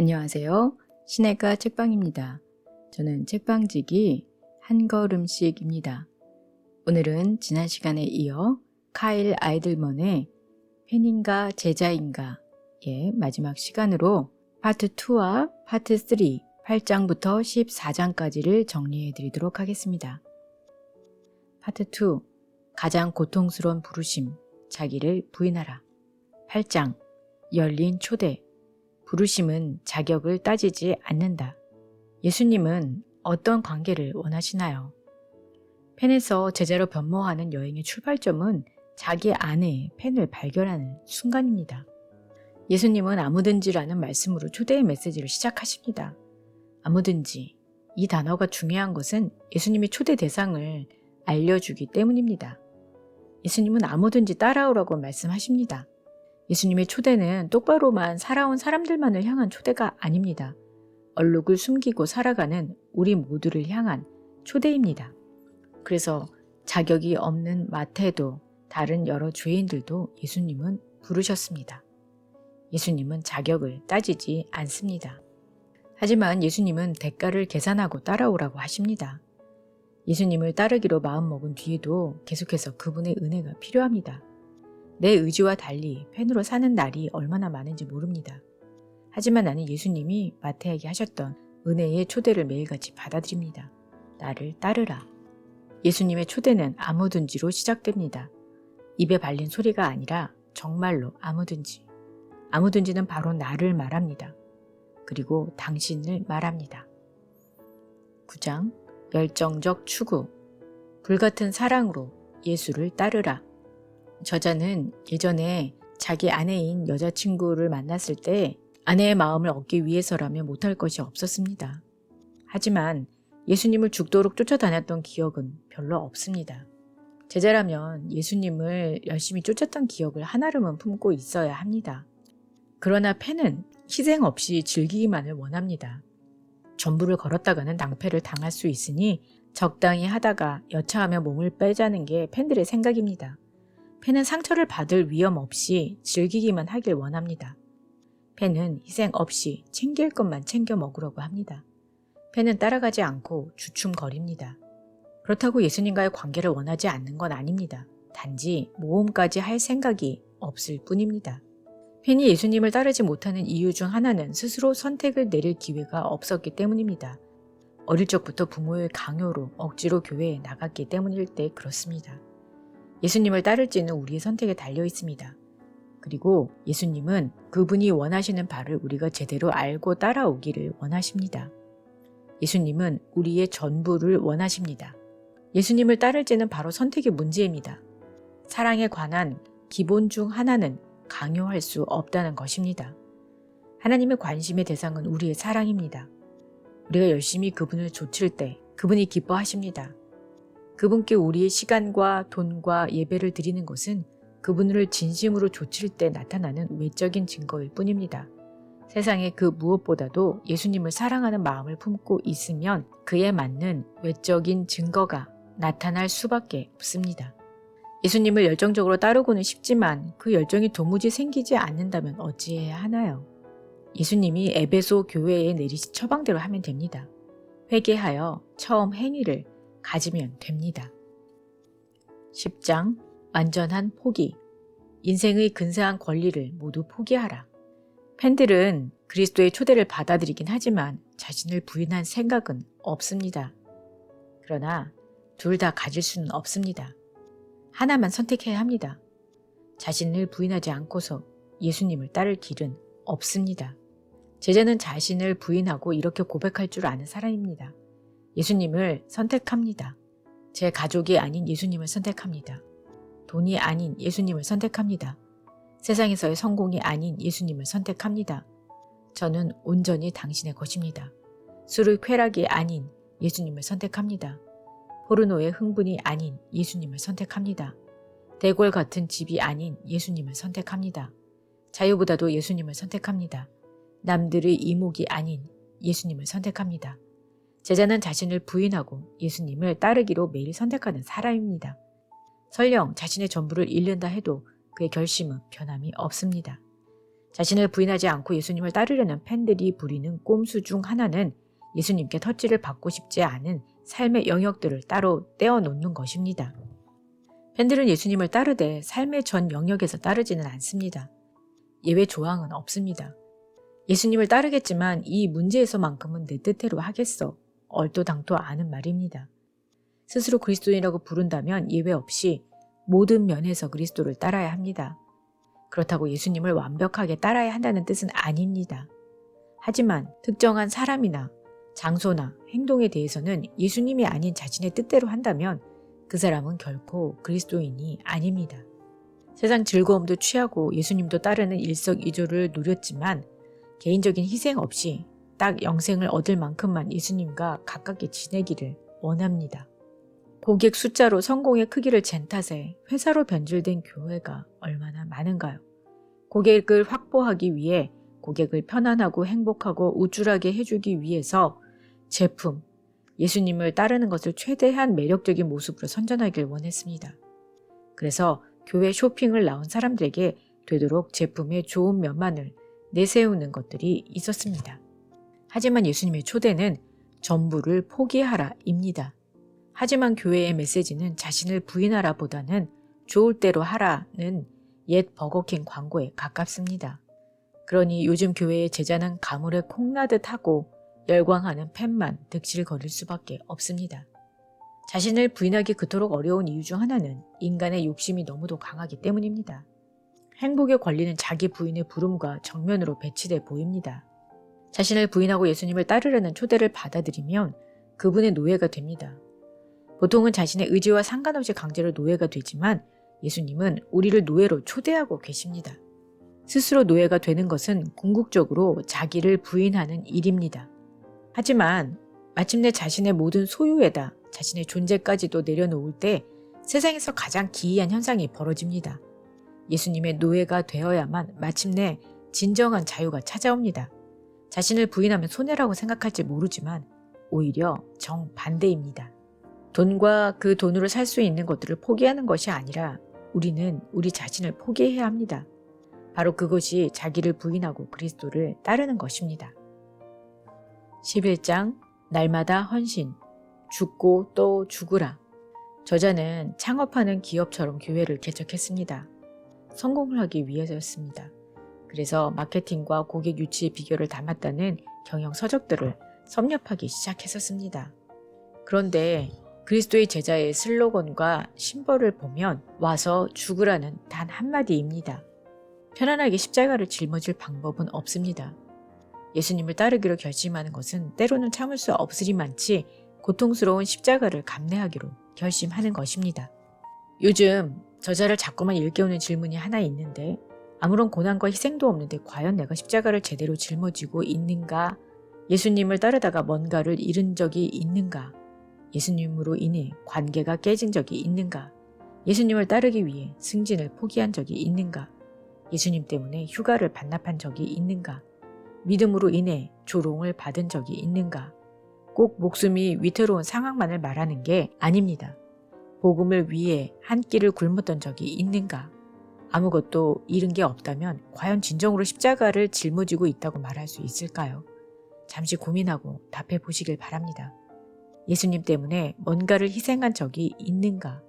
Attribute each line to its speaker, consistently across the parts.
Speaker 1: 안녕하세요. 시내가 책방입니다. 저는 책방지기 한걸음씩입니다. 오늘은 지난 시간에 이어 카일 아이들먼의 팬인가 제자인가의 마지막 시간으로 파트 2와 파트 3, 8장부터 14장까지를 정리해 드리도록 하겠습니다. 파트 2, 가장 고통스러운 부르심, 자기를 부인하라. 8장, 열린 초대, 부르심은 자격을 따지지 않는다. 예수님은 어떤 관계를 원하시나요? 팬에서 제자로 변모하는 여행의 출발점은 자기 안에 팬을 발견하는 순간입니다. 예수님은 아무든지라는 말씀으로 초대의 메시지를 시작하십니다. 아무든지, 이 단어가 중요한 것은 예수님이 초대 대상을 알려주기 때문입니다. 예수님은 아무든지 따라오라고 말씀하십니다. 예수님의 초대는 똑바로만 살아온 사람들만을 향한 초대가 아닙니다. 얼룩을 숨기고 살아가는 우리 모두를 향한 초대입니다. 그래서 자격이 없는 마태도 다른 여러 죄인들도 예수님은 부르셨습니다. 예수님은 자격을 따지지 않습니다. 하지만 예수님은 대가를 계산하고 따라오라고 하십니다. 예수님을 따르기로 마음먹은 뒤에도 계속해서 그분의 은혜가 필요합니다. 내 의지와 달리 팬으로 사는 날이 얼마나 많은지 모릅니다. 하지만 나는 예수님이 마태에게 하셨던 은혜의 초대를 매일같이 받아들입니다. 나를 따르라. 예수님의 초대는 아무든지로 시작됩니다. 입에 발린 소리가 아니라 정말로 아무든지. 아무든지는 바로 나를 말합니다. 그리고 당신을 말합니다. 9장, 열정적 추구. 불같은 사랑으로 예수를 따르라. 저자는 예전에 자기 아내인 여자친구를 만났을 때 아내의 마음을 얻기 위해서라면 못할 것이 없었습니다. 하지만 예수님을 죽도록 쫓아다녔던 기억은 별로 없습니다. 제자라면 예수님을 열심히 쫓았던 기억을 한아름은 품고 있어야 합니다. 그러나 팬은 희생 없이 즐기기만을 원합니다. 전부를 걸었다가는 낭패를 당할 수 있으니 적당히 하다가 여차하며 몸을 빼자는 게 팬들의 생각입니다. 팬은 상처를 받을 위험 없이 즐기기만 하길 원합니다. 팬은 희생 없이 챙길 것만 챙겨 먹으려고 합니다. 팬은 따라가지 않고 주춤거립니다. 그렇다고 예수님과의 관계를 원하지 않는 건 아닙니다. 단지 모험까지 할 생각이 없을 뿐입니다. 팬이 예수님을 따르지 못하는 이유 중 하나는 스스로 선택을 내릴 기회가 없었기 때문입니다. 어릴 적부터 부모의 강요로 억지로 교회에 나갔기 때문일 때 그렇습니다. 예수님을 따를지는 우리의 선택에 달려 있습니다. 그리고 예수님은 그분이 원하시는 바를 우리가 제대로 알고 따라오기를 원하십니다. 예수님은 우리의 전부를 원하십니다. 예수님을 따를지는 바로 선택의 문제입니다. 사랑에 관한 기본 중 하나는 강요할 수 없다는 것입니다. 하나님의 관심의 대상은 우리의 사랑입니다. 우리가 열심히 그분을 좇을 때 그분이 기뻐하십니다. 그분께 우리의 시간과 돈과 예배를 드리는 것은 그분을 진심으로 좇을 때 나타나는 외적인 증거일 뿐입니다. 세상에 그 무엇보다도 예수님을 사랑하는 마음을 품고 있으면 그에 맞는 외적인 증거가 나타날 수밖에 없습니다. 예수님을 열정적으로 따르고는 싶지만 그 열정이 도무지 생기지 않는다면 어찌해야 하나요? 예수님이 에베소 교회에 내리신 처방대로 하면 됩니다. 회개하여 처음 행위를 가지면 됩니다. 10장, 완전한 포기. 인생의 근사한 권리를 모두 포기하라. 팬들은 그리스도의 초대를 받아들이긴 하지만 자신을 부인한 생각은 없습니다. 그러나 둘 다 가질 수는 없습니다. 하나만 선택해야 합니다. 자신을 부인하지 않고서 예수님을 따를 길은 없습니다. 제자는 자신을 부인하고 이렇게 고백할 줄 아는 사람입니다. 예수님을 선택합니다. 제 가족이 아닌 예수님을 선택합니다. 돈이 아닌 예수님을 선택합니다. 세상에서의 성공이 아닌 예수님을 선택합니다. 저는 온전히 당신의 것입니다. 술의 쾌락이 아닌 예수님을 선택합니다. 포르노의 흥분이 아닌 예수님을 선택합니다. 대궐 같은 집이 아닌 예수님을 선택합니다. 자유보다도 예수님을 선택합니다. 남들의 이목이 아닌 예수님을 선택합니다. 제자는 자신을 부인하고 예수님을 따르기로 매일 선택하는 사람입니다. 설령 자신의 전부를 잃는다 해도 그의 결심은 변함이 없습니다. 자신을 부인하지 않고 예수님을 따르려는 팬들이 부리는 꼼수 중 하나는 예수님께 터치를 받고 싶지 않은 삶의 영역들을 따로 떼어놓는 것입니다. 팬들은 예수님을 따르되 삶의 전 영역에서 따르지는 않습니다. 예외 조항은 없습니다. 예수님을 따르겠지만 이 문제에서만큼은 내 뜻대로 하겠어. 얼토당토 않은 말입니다. 스스로 그리스도인이라고 부른다면 예외 없이 모든 면에서 그리스도를 따라야 합니다. 그렇다고 예수님을 완벽하게 따라야 한다는 뜻은 아닙니다. 하지만 특정한 사람이나 장소나 행동에 대해서는 예수님이 아닌 자신의 뜻대로 한다면 그 사람은 결코 그리스도인이 아닙니다. 세상 즐거움도 취하고 예수님도 따르는 일석이조를 누렸지만 개인적인 희생 없이 딱 영생을 얻을 만큼만 예수님과 가깝게 지내기를 원합니다. 고객 숫자로 성공의 크기를 잰 탓에 회사로 변질된 교회가 얼마나 많은가요? 고객을 확보하기 위해 고객을 편안하고 행복하고 우쭐하게 해주기 위해서 제품, 예수님을 따르는 것을 최대한 매력적인 모습으로 선전하길 원했습니다. 그래서 교회 쇼핑을 나온 사람들에게 되도록 제품의 좋은 면만을 내세우는 것들이 있었습니다. 하지만 예수님의 초대는 전부를 포기하라입니다. 하지만 교회의 메시지는 자신을 부인하라 보다는 좋을 대로 하라는 옛 버거킹 광고에 가깝습니다. 그러니 요즘 교회의 제자는 가물에 콩나듯 하고 열광하는 팬만 득실거릴 수밖에 없습니다. 자신을 부인하기 그토록 어려운 이유 중 하나는 인간의 욕심이 너무도 강하기 때문입니다. 행복의 권리는 자기 부인의 부름과 정면으로 배치돼 보입니다. 자신을 부인하고 예수님을 따르려는 초대를 받아들이면 그분의 노예가 됩니다. 보통은 자신의 의지와 상관없이 강제로 노예가 되지만 예수님은 우리를 노예로 초대하고 계십니다. 스스로 노예가 되는 것은 궁극적으로 자기를 부인하는 일입니다. 하지만 마침내 자신의 모든 소유에다 자신의 존재까지도 내려놓을 때 세상에서 가장 기이한 현상이 벌어집니다. 예수님의 노예가 되어야만 마침내 진정한 자유가 찾아옵니다. 자신을 부인하면 손해라고 생각할지 모르지만 오히려 정반대입니다. 돈과 그 돈으로 살 수 있는 것들을 포기하는 것이 아니라 우리는 우리 자신을 포기해야 합니다. 바로 그것이 자기를 부인하고 그리스도를 따르는 것입니다. 11장 날마다 헌신, 죽고 또 죽으라. 저자는 창업하는 기업처럼 교회를 개척했습니다. 성공을 하기 위해서였습니다. 그래서 마케팅과 고객 유치의 비결을 담았다는 경영 서적들을 섭렵하기 시작했었습니다. 그런데 그리스도의 제자의 슬로건과 심벌을 보면 와서 죽으라는 단 한마디입니다. 편안하게 십자가를 짊어질 방법은 없습니다. 예수님을 따르기로 결심하는 것은 때로는 참을 수 없으리만치 고통스러운 십자가를 감내하기로 결심하는 것입니다. 요즘 저자를 자꾸만 일깨우는 질문이 하나 있는데 아무런 고난과 희생도 없는데 과연 내가 십자가를 제대로 짊어지고 있는가? 예수님을 따르다가 뭔가를 잃은 적이 있는가? 예수님으로 인해 관계가 깨진 적이 있는가? 예수님을 따르기 위해 승진을 포기한 적이 있는가? 예수님 때문에 휴가를 반납한 적이 있는가? 믿음으로 인해 조롱을 받은 적이 있는가? 꼭 목숨이 위태로운 상황만을 말하는 게 아닙니다. 복음을 위해 한 끼를 굶었던 적이 있는가? 아무것도 잃은 게 없다면 과연 진정으로 십자가를 짊어지고 있다고 말할 수 있을까요? 잠시 고민하고 답해 보시길 바랍니다. 예수님 때문에 뭔가를 희생한 적이 있는가?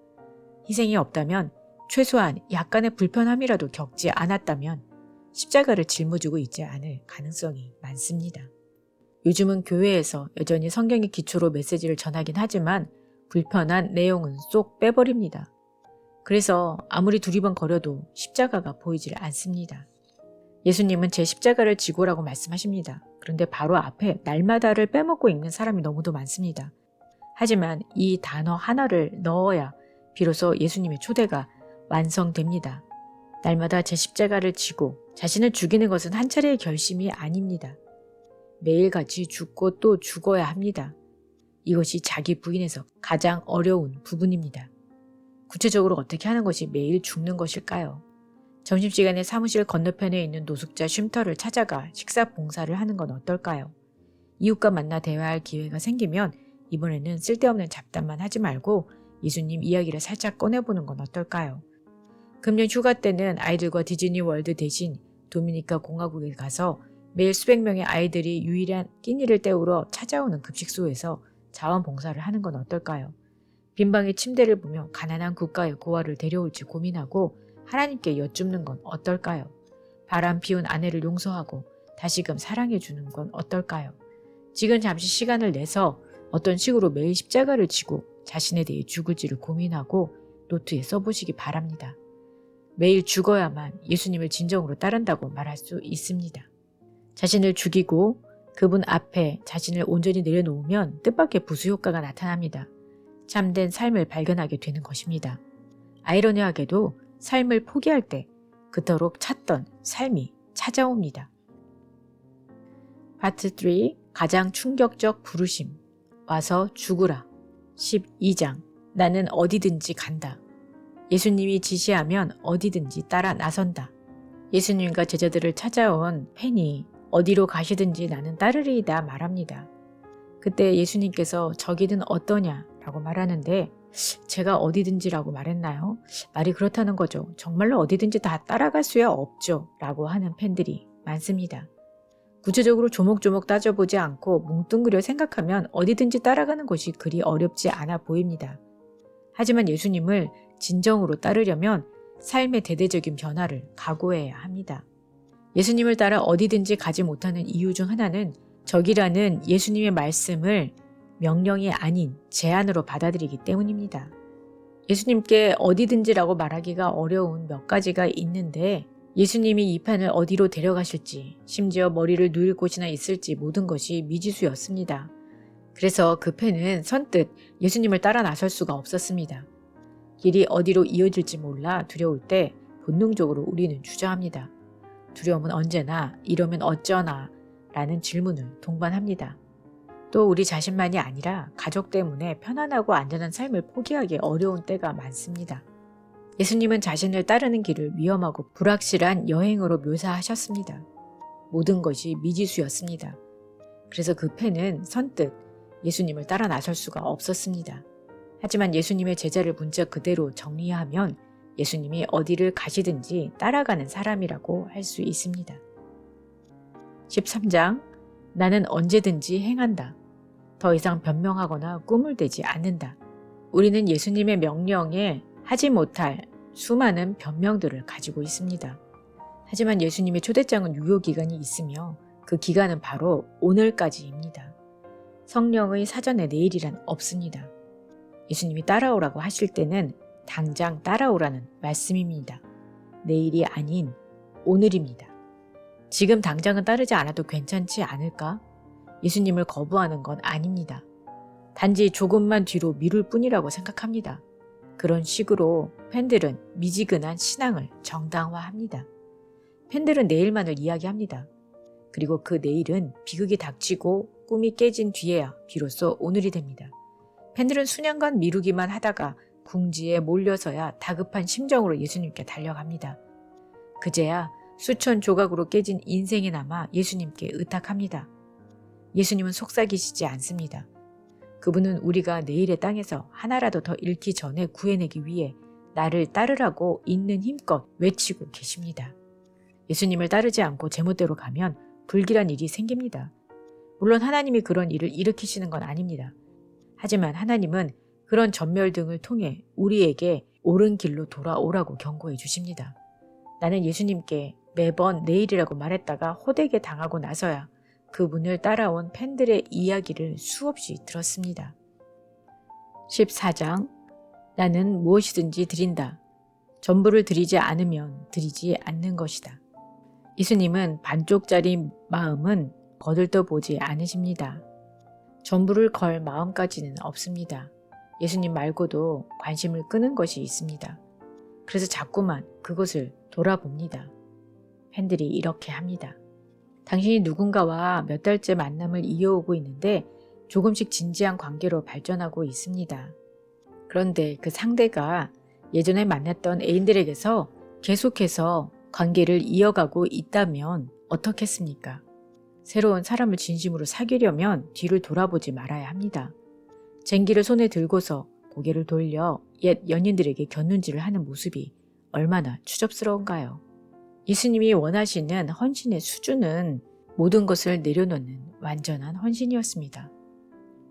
Speaker 1: 희생이 없다면 최소한 약간의 불편함이라도 겪지 않았다면 십자가를 짊어지고 있지 않을 가능성이 많습니다. 요즘은 교회에서 여전히 성경의 기초로 메시지를 전하긴 하지만 불편한 내용은 쏙 빼버립니다. 그래서 아무리 두리번거려도 십자가가 보이질 않습니다. 예수님은 제 십자가를 지고라고 말씀하십니다. 그런데 바로 앞에 날마다를 빼먹고 읽는 사람이 너무도 많습니다. 하지만 이 단어 하나를 넣어야 비로소 예수님의 초대가 완성됩니다. 날마다 제 십자가를 지고 자신을 죽이는 것은 한 차례의 결심이 아닙니다. 매일같이 죽고 또 죽어야 합니다. 이것이 자기 부인에서 가장 어려운 부분입니다. 구체적으로 어떻게 하는 것이 매일 죽는 것일까요? 점심시간에 사무실 건너편에 있는 노숙자 쉼터를 찾아가 식사 봉사를 하는 건 어떨까요? 이웃과 만나 대화할 기회가 생기면 이번에는 쓸데없는 잡담만 하지 말고 예수님 이야기를 살짝 꺼내보는 건 어떨까요? 금년 휴가 때는 아이들과 디즈니 월드 대신 도미니카 공화국에 가서 매일 수백 명의 아이들이 유일한 끼니를 때우러 찾아오는 급식소에서 자원봉사를 하는 건 어떨까요? 빈방의 침대를 보며 가난한 국가의 고아를 데려올지 고민하고 하나님께 여쭙는 건 어떨까요? 바람 피운 아내를 용서하고 다시금 사랑해주는 건 어떨까요? 지금 잠시 시간을 내서 어떤 식으로 매일 십자가를 지고 자신에 대해 죽을지를 고민하고 노트에 써보시기 바랍니다. 매일 죽어야만 예수님을 진정으로 따른다고 말할 수 있습니다. 자신을 죽이고 그분 앞에 자신을 온전히 내려놓으면 뜻밖의 부수 효과가 나타납니다. 참된 삶을 발견하게 되는 것입니다. 아이러니하게도 삶을 포기할 때 그토록 찾던 삶이 찾아옵니다. 파트 3 가장 충격적 부르심 와서 죽으라 12장 나는 어디든지 간다. 예수님이 지시하면 어디든지 따라 나선다. 예수님과 제자들을 찾아온 팬이 어디로 가시든지 나는 따르리이다 말합니다. 그때 예수님께서 저기는 어떠냐 라고 말하는데 제가 어디든지라고 말했나요? 말이 그렇다는 거죠. 정말로 어디든지 다 따라갈 수야 없죠 라고 하는 팬들이 많습니다. 구체적으로 조목조목 따져보지 않고 뭉뚱그려 생각하면 어디든지 따라가는 것이 그리 어렵지 않아 보입니다. 하지만 예수님을 진정으로 따르려면 삶의 대대적인 변화를 각오해야 합니다. 예수님을 따라 어디든지 가지 못하는 이유 중 하나는 저기라는 예수님의 말씀을 명령이 아닌 제안으로 받아들이기 때문입니다. 예수님께 어디든지라고 말하기가 어려운 몇 가지가 있는데 예수님이 이 판을 어디로 데려가실지 심지어 머리를 누일 곳이나 있을지 모든 것이 미지수였습니다. 그래서 그 팬은 선뜻 예수님을 따라 나설 수가 없었습니다. 길이 어디로 이어질지 몰라 두려울 때 본능적으로 우리는 주저합니다. 두려움은 언제나 이러면 어쩌나 라는 질문을 동반합니다. 또 우리 자신만이 아니라 가족 때문에 편안하고 안전한 삶을 포기하기 어려운 때가 많습니다. 예수님은 자신을 따르는 길을 위험하고 불확실한 여행으로 묘사하셨습니다. 모든 것이 미지수였습니다. 그래서 그 팬은 선뜻 예수님을 따라 나설 수가 없었습니다. 하지만 예수님의 제자를 문자 그대로 정리하면 예수님이 어디를 가시든지 따라가는 사람이라고 할 수 있습니다. 13장 나는 언제든지 행한다. 더 이상 변명하거나 꿈을 대지 않는다. 우리는 예수님의 명령에 하지 못할 수많은 변명들을 가지고 있습니다. 하지만 예수님의 초대장은 유효기간이 있으며 그 기간은 바로 오늘까지입니다. 성령의 사전에 내일이란 없습니다. 예수님이 따라오라고 하실 때는 당장 따라오라는 말씀입니다. 내일이 아닌 오늘입니다. 지금 당장은 따르지 않아도 괜찮지 않을까? 예수님을 거부하는 건 아닙니다. 단지 조금만 뒤로 미룰 뿐이라고 생각합니다. 그런 식으로 팬들은 미지근한 신앙을 정당화합니다. 팬들은 내일만을 이야기합니다. 그리고 그 내일은 비극이 닥치고 꿈이 깨진 뒤에야 비로소 오늘이 됩니다. 팬들은 수년간 미루기만 하다가 궁지에 몰려서야 다급한 심정으로 예수님께 달려갑니다. 그제야 수천 조각으로 깨진 인생이 남아 예수님께 의탁합니다. 예수님은 속삭이시지 않습니다. 그분은 우리가 내일의 땅에서 하나라도 더 잃기 전에 구해내기 위해 나를 따르라고 있는 힘껏 외치고 계십니다. 예수님을 따르지 않고 제멋대로 가면 불길한 일이 생깁니다. 물론 하나님이 그런 일을 일으키시는 건 아닙니다. 하지만 하나님은 그런 전멸 등을 통해 우리에게 옳은 길로 돌아오라고 경고해 주십니다. 나는 예수님께 매번 내일이라고 말했다가 호되게 당하고 나서야 그분을 따라온 팬들의 이야기를 수없이 들었습니다. 14장 나는 무엇이든지 드린다. 전부를 드리지 않으면 드리지 않는 것이다. 예수님은 반쪽짜리 마음은 거들떠보지 않으십니다. 전부를 걸 마음까지는 없습니다. 예수님 말고도 관심을 끄는 것이 있습니다. 그래서 자꾸만 그것을 돌아봅니다. 팬들이 이렇게 합니다. 당신이 누군가와 몇 달째 만남을 이어오고 있는데 조금씩 진지한 관계로 발전하고 있습니다. 그런데 그 상대가 예전에 만났던 애인들에게서 계속해서 관계를 이어가고 있다면 어떻겠습니까? 새로운 사람을 진심으로 사귀려면 뒤를 돌아보지 말아야 합니다. 쟁기를 손에 들고서 고개를 돌려 옛 연인들에게 곁눈질을 하는 모습이 얼마나 추접스러운가요? 예수님이 원하시는 헌신의 수준은 모든 것을 내려놓는 완전한 헌신이었습니다.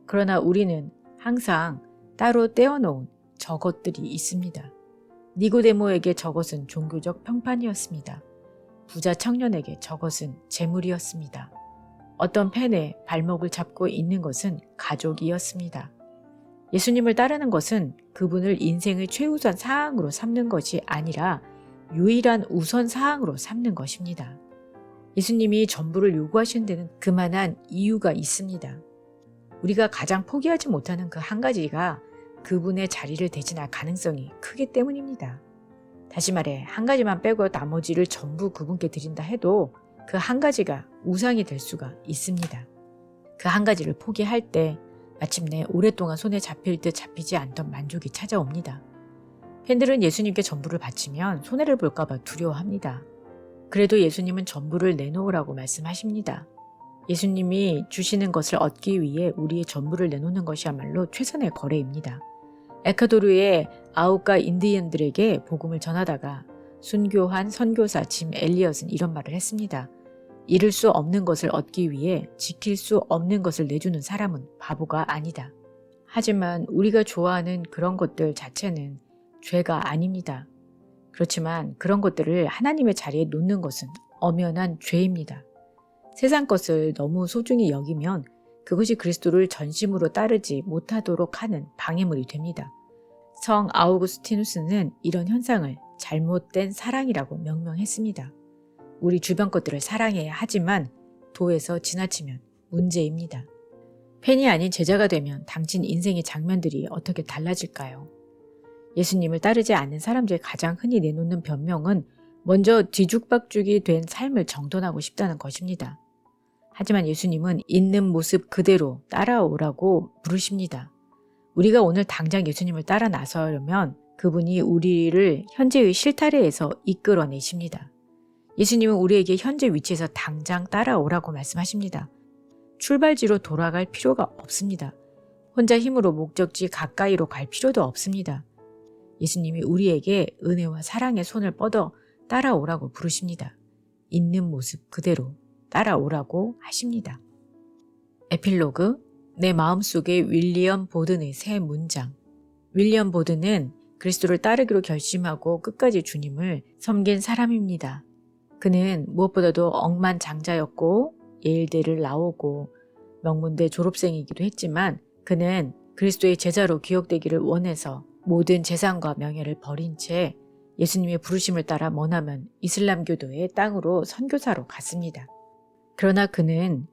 Speaker 1: 그러나 우리는 항상 따로 떼어놓은 저것들이 있습니다. 니고데모에게 저것은 종교적 평판이었습니다. 부자 청년에게 저것은 재물이었습니다. 어떤 펜의 발목을 잡고 있는 것은 가족이었습니다. 예수님을 따르는 것은 그분을 인생의 최우선 사항으로 삼는 것이 아니라 유일한 우선 사항으로 삼는 것입니다. 예수님이 전부를 요구하시는 데는 그만한 이유가 있습니다. 우리가 가장 포기하지 못하는 그 한 가지가 그분의 자리를 대신할 가능성이 크기 때문입니다. 다시 말해 한 가지만 빼고 나머지를 전부 그분께 드린다 해도 그 한 가지가 우상이 될 수가 있습니다. 그 한 가지를 포기할 때 마침내 오랫동안 손에 잡힐 듯 잡히지 않던 만족이 찾아옵니다. 팬들은 예수님께 전부를 바치면 손해를 볼까 봐 두려워합니다. 그래도 예수님은 전부를 내놓으라고 말씀하십니다. 예수님이 주시는 것을 얻기 위해 우리의 전부를 내놓는 것이야말로 최선의 거래입니다. 에콰도르의 아우카 인디언들에게 복음을 전하다가 순교한 선교사 짐 엘리엇은 이런 말을 했습니다. 잃을 수 없는 것을 얻기 위해 지킬 수 없는 것을 내주는 사람은 바보가 아니다. 하지만 우리가 좋아하는 그런 것들 자체는 죄가 아닙니다. 그렇지만 그런 것들을 하나님의 자리에 놓는 것은 엄연한 죄입니다. 세상 것을 너무 소중히 여기면 그것이 그리스도를 전심으로 따르지 못하도록 하는 방해물이 됩니다. 성 아우구스티누스는 이런 현상을 잘못된 사랑이라고 명명했습니다. 우리 주변 것들을 사랑해야 하지만 도에서 지나치면 문제입니다. 팬이 아닌 제자가 되면 당신 인생의 장면들이 어떻게 달라질까요? 예수님을 따르지 않는 사람들이 가장 흔히 내놓는 변명은 먼저 뒤죽박죽이 된 삶을 정돈하고 싶다는 것입니다. 하지만 예수님은 있는 모습 그대로 따라오라고 부르십니다. 우리가 오늘 당장 예수님을 따라 나서려면 그분이 우리를 현재의 실타래에서 이끌어내십니다. 예수님은 우리에게 현재 위치에서 당장 따라오라고 말씀하십니다. 출발지로 돌아갈 필요가 없습니다. 혼자 힘으로 목적지 가까이로 갈 필요도 없습니다. 예수님이 우리에게 은혜와 사랑의 손을 뻗어 따라오라고 부르십니다. 있는 모습 그대로 따라오라고 하십니다. 에필로그, 내 마음속에 윌리엄 보든의 새 문장. 윌리엄 보든은 그리스도를 따르기로 결심하고 끝까지 주님을 섬긴 사람입니다. 그는 무엇보다도 억만장자였고 예일대를 나오고 명문대 졸업생이기도 했지만 그는 그리스도의 제자로 기억되기를 원해서 모든 재산과 명예를 버린 채 예수님의 부르심을 따라 머나먼 이슬람교도의 땅으로 선교사로 갔습니다. 그러나 그는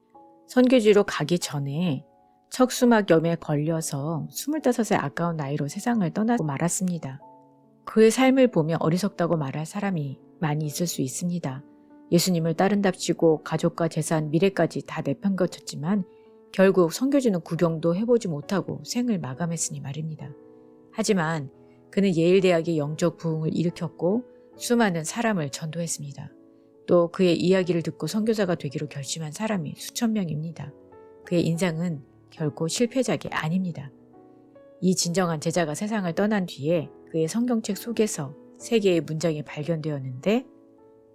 Speaker 1: 선교지로 가기 전에 척수막염에 걸려서 25세 아까운 나이로 세상을 떠나고 말았습니다. 그의 삶을 보며 어리석다고 말할 사람이 많이 있을 수 있습니다. 예수님을 따른답시고 가족과 재산, 미래까지 다 내팽겨쳤지만 결국 선교지는 구경도 해보지 못하고 생을 마감했으니 말입니다. 하지만 그는 예일대학의 영적 부흥을 일으켰고 수많은 사람을 전도했습니다. 또 그의 이야기를 듣고 선교사가 되기로 결심한 사람이 수천 명입니다. 그의 인생은 결코 실패작이 아닙니다. 이 진정한 제자가 세상을 떠난 뒤에 그의 성경책 속에서 세 개의 문장이 발견되었는데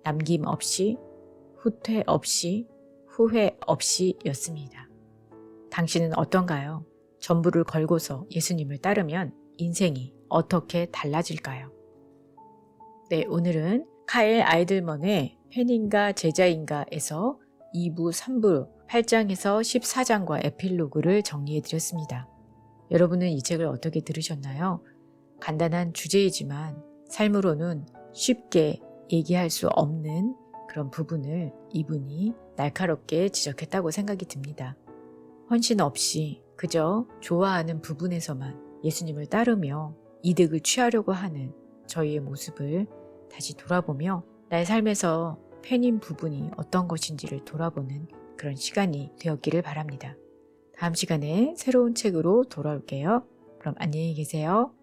Speaker 1: 남김없이, 후퇴 없이, 후회 없이 였습니다. 당신은 어떤가요? 전부를 걸고서 예수님을 따르면 인생이 어떻게 달라질까요? 네, 오늘은 카일 아이들먼의 팬인가 제자인가에서 2부, 3부, 8장에서 14장과 에필로그를 정리해드렸습니다. 여러분은 이 책을 어떻게 들으셨나요? 간단한 주제이지만 삶으로는 쉽게 얘기할 수 없는 그런 부분을 이분이 날카롭게 지적했다고 생각이 듭니다. 헌신 없이 그저 좋아하는 부분에서만 예수님을 따르며 이득을 취하려고 하는 저희의 모습을 다시 돌아보며 나의 삶에서 팬인 부분이 어떤 것인지를 돌아보는 그런 시간이 되었기를 바랍니다. 다음 시간에 새로운 책으로 돌아올게요. 그럼 안녕히 계세요.